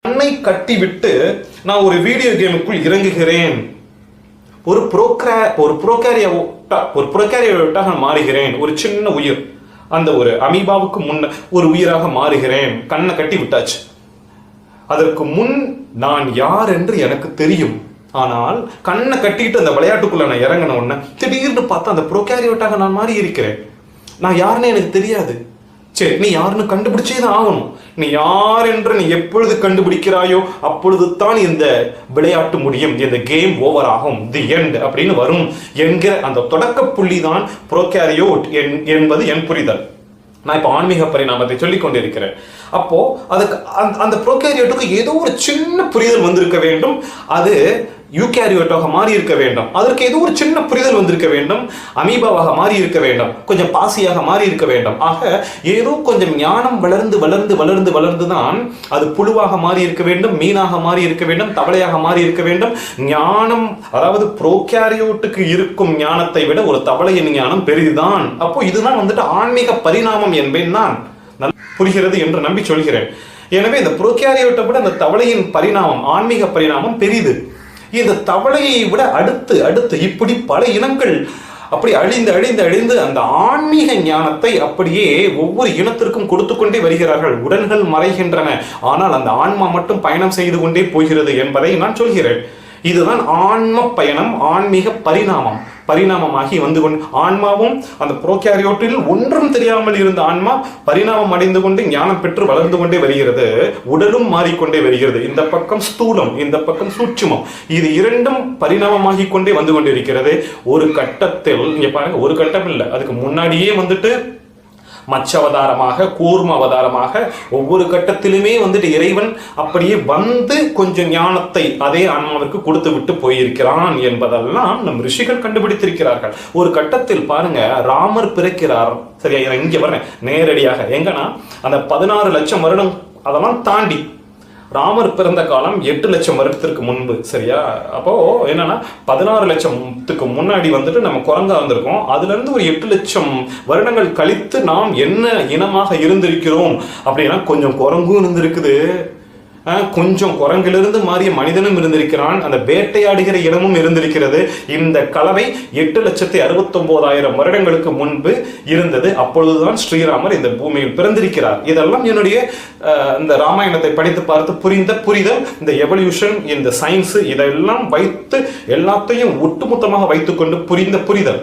கண்ணை கட்டிவிட்டு நான் ஒரு வீடியோ கேமுக்குள் இறங்குகிறேன், ஒரு புரோகாரியோட்டாக மாறுகிறேன், ஒரு சின்ன உயிர், அந்த ஒரு அமீபாவுக்கு முன்ன ஒரு உயிராக மாறுகிறேன். கண்ணை கட்டி விட்டாச்சு. அதற்கு முன் நான் யார் என்று எனக்கு தெரியும். ஆனால் கண்ணை கட்டிட்டு அந்த விளையாட்டுக்குள்ள நான் இறங்கின உடனே திடீர்னு பார்த்தா அந்த புரோகாரியோட்டாக நான் மாறி இருக்கிறேன். நான் யாருன்னு எனக்கு தெரியாது. சரி, நீ யாருன்னு கண்டுபிடிச்சே தான் ஆகணும். நீ யார் என்று நீ எப்பொழுது கண்டுபிடிக்கிறாயோ அப்பொழுது தான் இந்த விளையாட்டு முடியும், இந்த கேம் ஓவர் ஆகும், தி எண்ட் அப்படின்னு வரும் என்கிற அந்த தொடக்க புள்ளி தான் புரோகாரியோட் என்பது என் புரிதல். நான் இப்போ ஆன்மீக பரிணாமத்தை சொல்லிக் கொண்டிருக்கிறேன். அப்போ அதுக்கு அந்த புரோகாரியோட்டுக்கு ஏதோ ஒரு சின்ன புரிதல் வந்திருக்க வேண்டும். அது யூகேரியோட்டாக மாறி இருக்க வேண்டும். அதற்கு ஏதோ ஒரு சின்ன புரிதல் வந்திருக்க வேண்டும். அமீபாவாக மாறி இருக்க வேண்டும். கொஞ்சம் பாசியாக மாறி இருக்க வேண்டும். ஆக ஏதோ கொஞ்சம் ஞானம் வளர்ந்து வளர்ந்து வளர்ந்து வளர்ந்து தான் அது புழுவாக மாறி இருக்க வேண்டும், மீனாக மாறி இருக்க வேண்டும், தவளையாக மாறி இருக்க வேண்டும். ஞானம், அதாவது புரோகாரியோட்டுக்கு இருக்கும் ஞானத்தை விட ஒரு தவளையின் ஞானம் பெரிதுதான். அப்போ இதுதான் வந்துட்டு ஆன்மீக பரிணாமம் என்பேன் நான். புரிகிறது என்று நம்பி சொல்கிறேன். எனவே இந்த புரோகாரியோட்டை விட அந்த தவளையின் பரிணாமம், ஆன்மீக பரிணாமம் பெரிது. இந்த தவளையை விட அடுத்து அடுத்து இப்படி பல இனங்கள் அப்படி அழிந்து அழிந்து அழிந்து அந்த ஆன்மீக ஞானத்தை அப்படியே ஒவ்வொரு இனத்திற்கும் கொடுத்து கொண்டே வருகிறார்கள். உடல்கள் மறைகின்றன, ஆனால் அந்த ஆன்மா மட்டும் பயணம் செய்து கொண்டே போகிறது என்பதை நான் சொல்கிறேன். இதுதான் ஆன்ம பயணம், ஆன்மீக பரிணாமமாகி வந்து கொண்டு ஆன்மாவும் அந்த புரோகாரியோட்டில் ஒன்றும் தெரியாமல் இருந்த ஆன்மா பரிணாமம் அடைந்து கொண்டு ஞானம் பெற்று வளர்ந்து கொண்டே வருகிறது. உடலும் மாறிக்கொண்டே வருகிறது. இந்த பக்கம் ஸ்தூலம், இந்த பக்கம் சூட்சுமம். இது இரண்டும் பரிணாமமாகி கொண்டே வந்து கொண்டிருக்கிறது. ஒரு கட்டத்தில் இங்க பாருங்க, ஒரு கட்டம் இல்லை, அதுக்கு முன்னாடியே வந்துட்டு மச்சவதாரமாக, கூர்ம அவதாரமாக ஒவ்வொரு கட்டத்திலுமே வந்துட்டு இறைவன் அப்படியே வந்து கொஞ்சம் ஞானத்தை அதே ஆன்மாவிற்கு கொடுத்து விட்டு போயிருக்கிறான் என்பதெல்லாம் நம் ரிஷிகள் கண்டுபிடித்திருக்கிறார்கள். ஒரு கட்டத்தில் பாருங்க, ராமர் பிறக்கிறார். சரியா, இங்க வரேன் நேரடியாக. எங்கன்னா அந்த 16 லட்சம் வருடம் அதெல்லாம் தாண்டி ராமர் பிறந்த காலம் 8 லட்சம் வருடத்திற்கு முன்பு. சரியா, அப்போ என்னன்னா 16 லட்சத்துக்கு முன்னாடி வந்துட்டு நம்ம குரங்கா வந்திருக்கோம். அதுல இருந்து ஒரு 8 லட்சம் வருடங்கள் கழித்து நாம் என்ன இனமாக இருந்திருக்கிறோம் அப்படின்னா கொஞ்சம் குரங்கும் இருந்திருக்குது, கொஞ்சம் குரங்கிலிருந்து மாறிய மனிதனும் இருந்திருக்கிறான், அந்த வேட்டையாடுகிற இனமும் இருந்திருக்கிறது. இந்த கலவை 8,69,000 வருடங்களுக்கு முன்பு இருந்தது. அப்பொழுதுதான் ஸ்ரீராமர் இந்த பூமியில் பிறந்திருக்கிறார். இதெல்லாம் என்னுடைய இந்த ராமாயணத்தை படித்து பார்த்து புரிதல், இந்த எவல்யூஷன், இந்த சயின்ஸ், இதெல்லாம் வைத்து எல்லாத்தையும் ஒட்டுமொத்தமாக வைத்துக்கொண்டு புரிதல்.